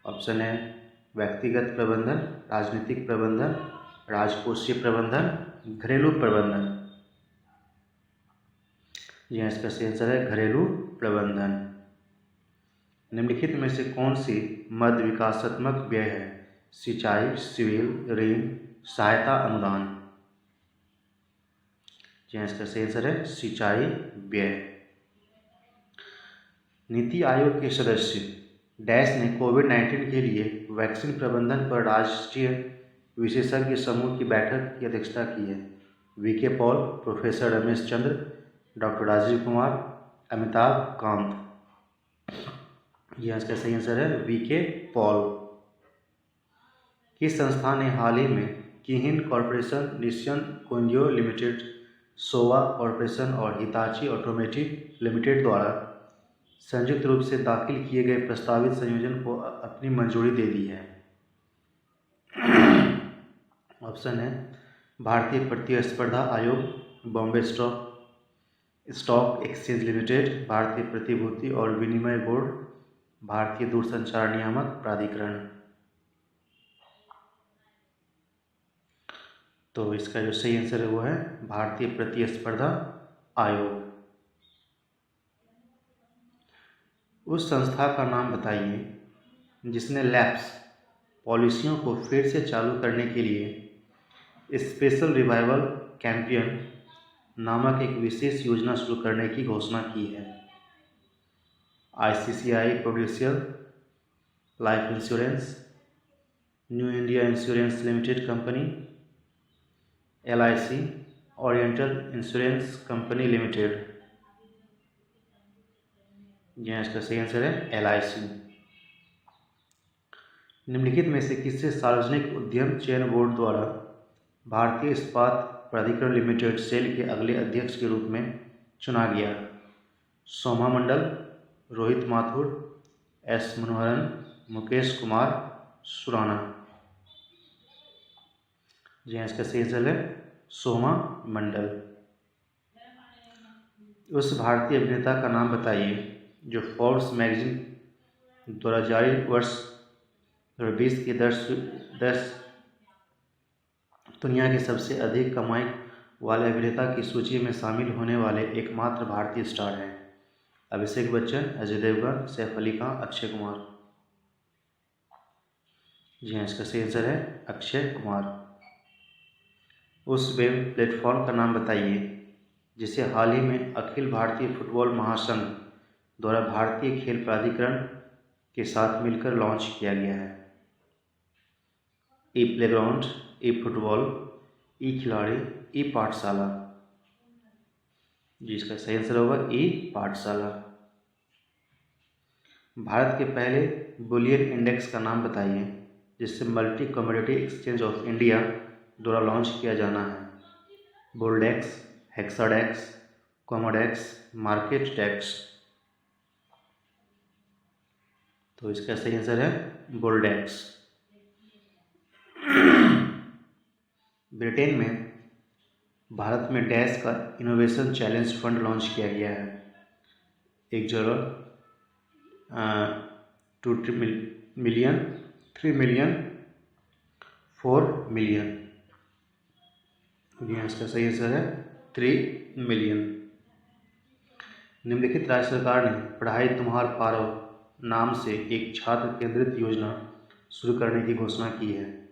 ऑप्शन है व्यक्तिगत प्रबंधन, राजनीतिक प्रबंधन, राजकोषीय प्रबंधन, घरेलू प्रबंधन। जी, इसका सही आंसर है घरेलू प्रबंधन। निम्नलिखित में से कौन सी मध्य विकासात्मक व्यय है? सिंचाई, सिविल, ऋण, सहायता, अनुदान। जी, इसका सही आंसर है सिंचाई व्यय। नीति आयोग के सदस्य डैश ने कोविड-19 के लिए वैक्सीन प्रबंधन पर राष्ट्रीय विशेषज्ञ समूह की बैठक की अध्यक्षता की है? VK Paul, professor Ramesh Chandra, doctor Rajiv Kumar, Amitabh Kant. यह इसका सही आंसर है वीके पॉल। किस संस्था ने हाल ही में किहिन कॉरपोरेशन, निस्सन कोंजो लिमिटेड, सोवा कॉरपोरेशन और हिताची ऑटोमोटिव लिमिटेड द्वारा संयुक्त रूप से दाखिल किए गए प्रस्तावित संयोजन को अपनी मंजूरी दे दी है। ऑप्शन है भारतीय प्रतिस्पर्धा आयोग, बॉम्बे स्टॉक एक्सचेंज लिमिटेड, भारतीय प्रतिभूति और विनिमय बोर्ड, भारतीय दूरसंचार नियामक प्राधिकरण। तो इसका जो सही आंसर है वो है भारतीय प्रतिस्पर्धा आयोग। उस संस्था का नाम बताइए जिसने लैप्स पॉलिसियों को फिर से चालू करने के लिए स्पेशल रिवाइवल कैंपेन नामक एक विशेष योजना शुरू करने की घोषणा की है। ICICI Prudential life insurance, new India insurance limited company, LIC, oriental insurance company limited. यह इसका सही आंसर है LIC। निम्नलिखित में से किसे सार्वजनिक उद्यम चयन बोर्ड द्वारा भारतीय इस्पात प्राधिकरण लिमिटेड सेल के अगले अध्यक्ष के रूप में चुना गया? सोमा मंडल, रोहित माथुर, S मनोहरन, मुकेश कुमार सुराना। जी इसका सही आंसर है सोमा मंडल। उस भारतीय अभिनेता का नाम बताइए जो फोर्ब्स मैगजीन द्वारा जारी वर्ष 2020 के 10 दुनिया के सबसे अधिक कमाई वाले अभिनेता की सूची में शामिल होने वाले एकमात्र भारतीय स्टार हैं। अभिषेक बच्चन, अजय देवगन, सैफ अली खान, अक्षय कुमार। जी हाँ, इसका सही आंसर है अक्षय कुमार। उस वेब प्लेटफॉर्म का नाम बताइए जिसे हाल ही में अखिल भारतीय फुटबॉल महासंघ द्वारा भारतीय खेल प्राधिकरण के साथ मिलकर लॉन्च किया गया है। ई प्लेग्राउंड, ई फुटबॉल, ई खिलाड़ी, ई पाठशाला। जी इसका सही आंसर होगा ई पाठशाला। भारत के पहले बुलियन इंडेक्स का नाम बताइए जिससे multi commodity exchange of India द्वारा लॉन्च किया जाना है। बुलडेक्स, हेक्साडेक्स, कॉमोडेक्स, मार्केट डेक्स। तो इसका सही आंसर है बुलडेक्स। ब्रिटेन में भारत में डैश का इनोवेशन चैलेंज फंड लॉन्च किया गया है। 1 करोड़ 2 मिलियन, 3 मिलियन, 4 मिलियन। इसका सही आंसर है 3 मिलियन। निम्नलिखित राज्य सरकार ने पढ़ाई तुम्हार पारो नाम से एक छात्र केंद्रित योजना शुरू करने की घोषणा की है।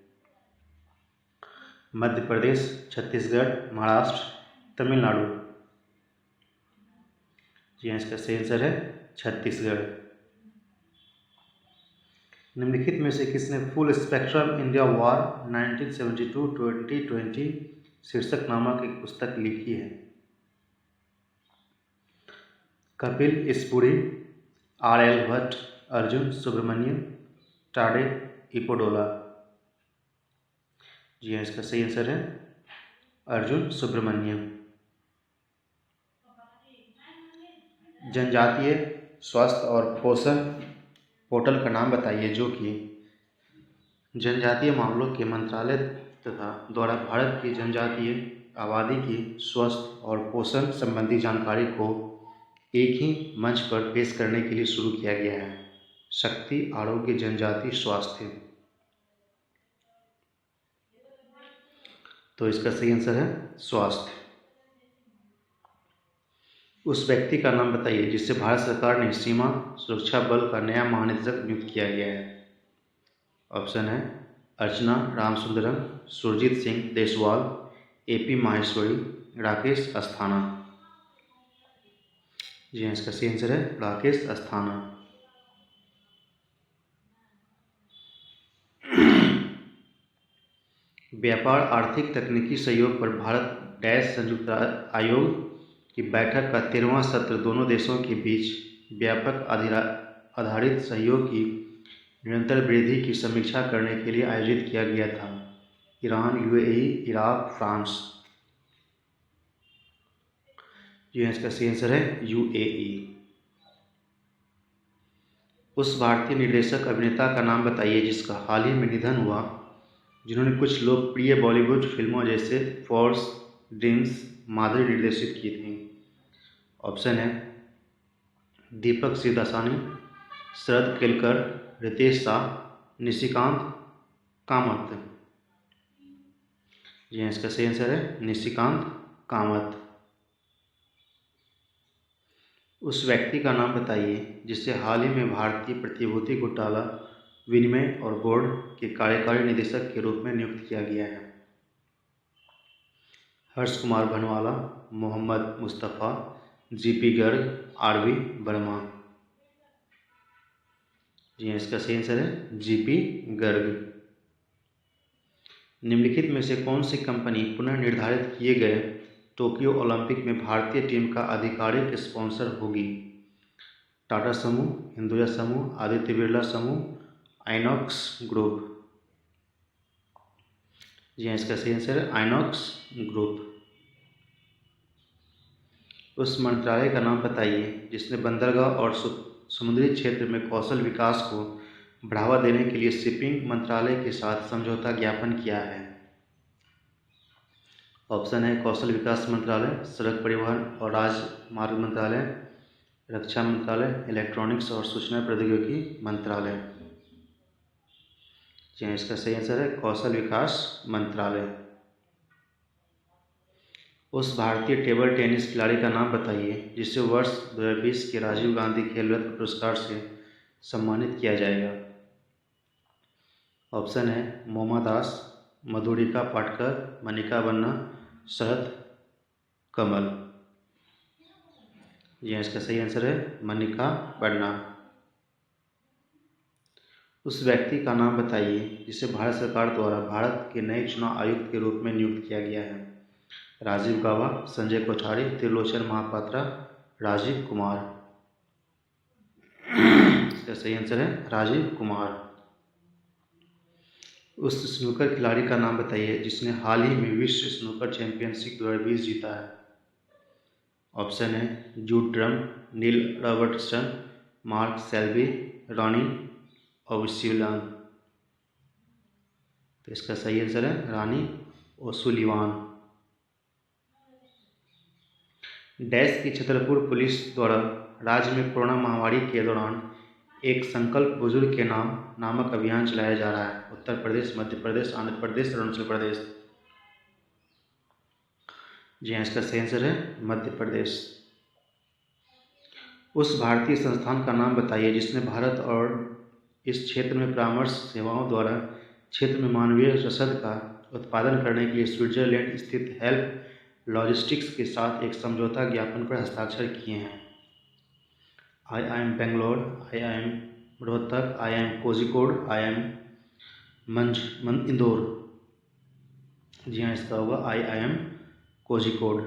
मध्य प्रदेश, छत्तीसगढ़, महाराष्ट्र, तमिलनाडु। जी हाँ, इसका सही आंसर है छत्तीसगढ़। निम्नलिखित में से किसने फुल स्पेक्ट्रम इंडिया वॉर 1972-2020 शीर्षक नामक एक पुस्तक लिखी है? कपिल इस्पुरी, RL भट्ट, अर्जुन सुब्रमण्यम, टाडे इपोडोला। जी हाँ, इसका सही आंसर है अर्जुन सुब्रमण्यम। जनजातीय स्वास्थ्य और पोषण पोर्टल का नाम बताइए जो कि जनजातीय मामलों के मंत्रालय तथा द्वारा भारत की जनजातीय आबादी की स्वास्थ्य और पोषण संबंधी जानकारी को एक ही मंच पर पेश करने के लिए शुरू किया गया है। शक्ति आरोग्य जनजाति स्वास्थ्य। तो इसका सही आंसर है स्वास्थ्य। उस व्यक्ति का नाम बताइए जिससे भारत सरकार ने सीमा सुरक्षा बल का नया महानिदेशक नियुक्त किया गया है। ऑप्शन है अर्चना रामसुंदरम, सुरजीत सिंह देसवाल, AP माहेश्वरी, राकेश अस्थाना। जी हाँ, इसका सही आंसर है राकेश अस्थाना। व्यापार आर्थिक तकनीकी सहयोग पर भारत डैश संयुक्त आयोग की बैठक का 13वां सत्र दोनों देशों के बीच व्यापक आधारित सहयोग की निरंतर वृद्धि की समीक्षा करने के लिए आयोजित किया गया था। Iran, UAE, Iraq, France. जी हाँ, इसका सही आंसर है यूएई। उस भारतीय निर्देशक अभिनेता का नाम बताइए जिसका हाल ही में निधन हुआ, जिन्होंने कुछ लोकप्रिय बॉलीवुड फिल्मों जैसे फोर्स, ड्रीम्स, माधुरी निर्देशित की थी। ऑप्शन है दीपक शिवदासानी, शरद केलकर, रितेश शाह, निशिकांत कामत। जी हाँ, इसका सही आंसर है निशिकांत कामत। उस व्यक्ति का नाम बताइए जिसे हाल ही में भारतीय प्रतिभूति घोटाला विनिमय और बोर्ड के कार्यकारी निदेशक के रूप में नियुक्त किया गया है। Harsh Kumar Bhanwala, Mohammad Mustafa, GP Garg, RV Verma. जी हाँ, इसका सही आंसर है जीपी गर्ग। निम्नलिखित में से कौन सी कंपनी पुनः निर्धारित किए गए टोक्यो ओलंपिक में भारतीय टीम का आधिकारिक स्पॉन्सर होगी? टाटा समूह, हिंदुजा समूह, आदित्य बिरला समूह, आइनॉक्स ग्रुप। जी हाँ, इसका सही आंसर है आइनॉक्स ग्रुप। उस मंत्रालय का नाम बताइए जिसने बंदरगाह और समुद्री क्षेत्र में कौशल विकास को बढ़ावा देने के लिए शिपिंग मंत्रालय के साथ समझौता ज्ञापन किया है। ऑप्शन है कौशल विकास मंत्रालय, सड़क परिवहन और राजमार्ग मंत्रालय, रक्षा मंत्रालय, इलेक्ट्रॉनिक्स और सूचना प्रौद्योगिकी मंत्रालय। जी हाँ, इसका सही आंसर है कौशल विकास मंत्रालय। उस भारतीय टेबल टेनिस खिलाड़ी का नाम बताइए जिसे वर्ष 2020 के राजीव गांधी खेल रत्न पुरस्कार से सम्मानित किया जाएगा। ऑप्शन है मोमा दास, मधुरिका पाटकर, मनिका बन्ना, शरद कमल। यह इसका सही आंसर है मनिका बन्ना। उस व्यक्ति का नाम बताइए जिसे भारत सरकार द्वारा भारत के नए चुनाव आयुक्त के रूप में नियुक्त किया गया है। राजीव गाबा, संजय कोठारी, त्रिलोचन महापात्रा, राजीव कुमार। इसका सही आंसर है राजीव कुमार। उस स्नूकर खिलाड़ी का नाम बताइए जिसने हाल ही में विश्व स्नूकर चैंपियनशिप 2020 जीता है। ऑप्शन है जूड ड्रम, नील रॉबर्टसन, मार्क सेल्बी, रॉनी ओसुलिवान। तो इसका सही आंसर है रानी ओसुलिवान। डैश की छतरपुर पुलिस द्वारा राज्य में कोरोना महामारी के दौरान एक संकल्प बुजुर्ग के नाम नामक अभियान चलाया जा रहा है। उत्तर प्रदेश, मध्य प्रदेश, आंध्र प्रदेश, अरुणाचल प्रदेश। जी हाँ, इसका सही आंसर है मध्य प्रदेश। उस भारतीय संस्थान का नाम बताइए जिसने भारत और इस क्षेत्र में परामर्श सेवाओं द्वारा क्षेत्र में मानवीय रसद का उत्पादन करने के लिए स्विट्जरलैंड स्थित हेल्प लॉजिस्टिक्स के साथ एक समझौता ज्ञापन पर हस्ताक्षर किए हैं। IIM Bangalore, IIM Rohtak, IIM Kozhikode, IIM Indore. जी हाँ, इसका होगा IIM कोझिकोड।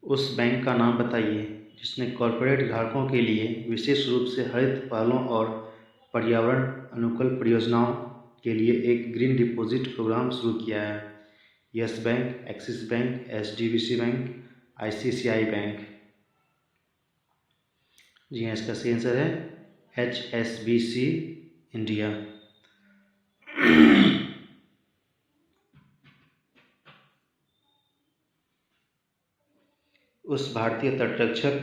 उस बैंक का नाम बताइए जिसने कॉरपोरेट ग्राहकों के लिए विशेष रूप से हरित पहलों और पर्यावरण अनुकूल परियोजनाओं के लिए एक ग्रीन डिपॉजिट प्रोग्राम शुरू किया है। Yes Bank, Axis Bank, HDFC bank, ICICI bank. जी हाँ, इसका सही आंसर है HSBC इंडिया। उस भारतीय तटरक्षक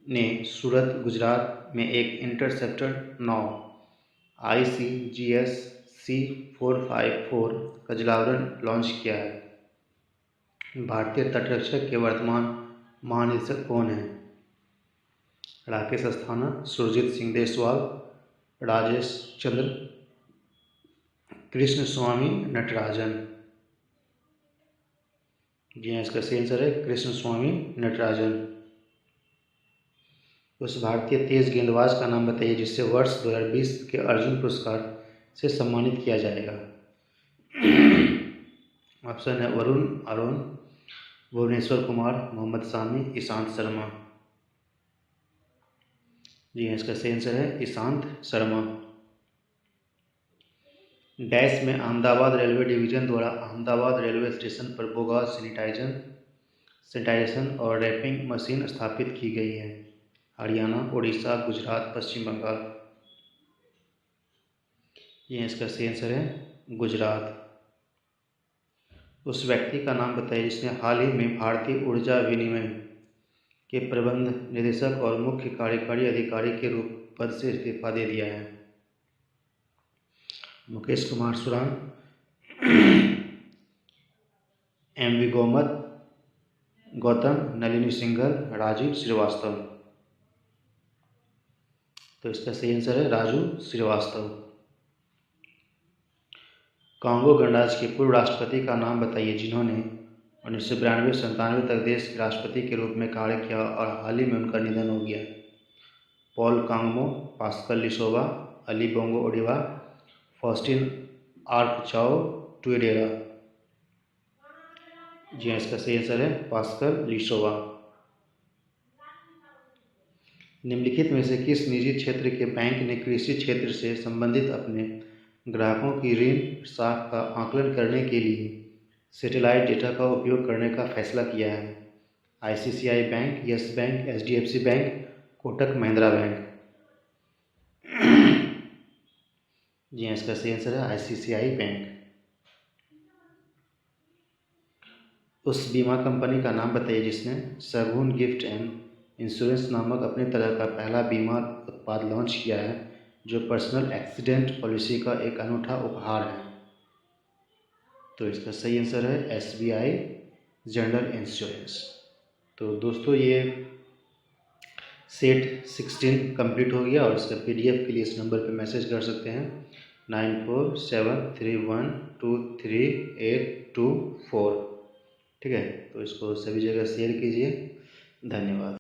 ने सूरत, गुजरात में एक इंटरसेप्टर 9 ICGS C454 का जलावरण लॉन्च किया है। भारतीय तटरक्षक के वर्तमान महानिदेशक कौन हैं? राकेश अस्थाना, सुरजीत सिंह देसवाल, राजेश चंद्र, कृष्ण स्वामी नटराजन। जी हाँ, इसका सही आंसर है कृष्ण स्वामी नटराजन। उस भारतीय तेज गेंदबाज का नाम बताइए जिसे वर्ष 2020 के अर्जुन पुरस्कार से सम्मानित किया जाएगा। ऑप्शन है वरुण आरोन, भुवनेश्वर कुमार, मोहम्मद सामी, ईशांत शर्मा। जी हाँ, इसका सही आंसर है ईशांत शर्मा। डैश में अहमदाबाद रेलवे डिवीज़न द्वारा अहमदाबाद रेलवे स्टेशन पर बोगास सैनिटाइजेशन और रैपिंग मशीन स्थापित की गई है। हरियाणा, उड़ीसा, गुजरात, पश्चिम बंगाल। ये इसका सही आंसर है गुजरात। उस व्यक्ति का नाम बताइए जिसने हाल ही में भारतीय ऊर्जा विनिमय के प्रबंध निदेशक और मुख्य कार्यकारी अधिकारी के रूप पद से इस्तीफा दे दिया है। मुकेश कुमार सुरान, एम.वी. गौतम, नलिनी सिंघल, राजीव श्रीवास्तव। तो इसका सही आंसर है राजू श्रीवास्तव। कांगो गणराज्य के पूर्व राष्ट्रपति का नाम बताइए जिन्होंने 1992-97 तक देश के राष्ट्रपति के रूप में कार्य किया और हाल ही में उनका निधन हो गया। Paul Kangmo, Pascal Lissouba, Ali Bongo ओडिवा, फॉस्टिन आर्कचाओ टुइडेरा। जी हाँ, इसका सही आंसर है पास्कल लिसोवा। निम्नलिखित में से किस निजी क्षेत्र के बैंक ने कृषि क्षेत्र से संबंधित अपने ग्राहकों की ऋण साख का आकलन करने के लिए सैटेलाइट डेटा का उपयोग करने का फैसला किया है? ICICI bank, Yes Bank, HDFC bank, Kotak Mahindra bank. जी हाँ, इसका सही आंसर है आईसीआईसीआई बैंक। उस बीमा कंपनी का नाम बताइए जिसने शगुन गिफ्ट एंड इंश्योरेंस नामक अपने तरह का पहला बीमा उत्पाद लॉन्च किया है, जो पर्सनल एक्सीडेंट पॉलिसी का एक अनूठा उपहार है। तो इसका सही आंसर है एसबीआई जनरल इंश्योरेंस। तो दोस्तों, ये सेट 16 कंप्लीट हो गया और इसका पीडीएफ के लिए इस नंबर पे मैसेज कर सकते हैं 9473123824। ठीक है, तो इसको सभी जगह शेयर कीजिए। धन्यवाद।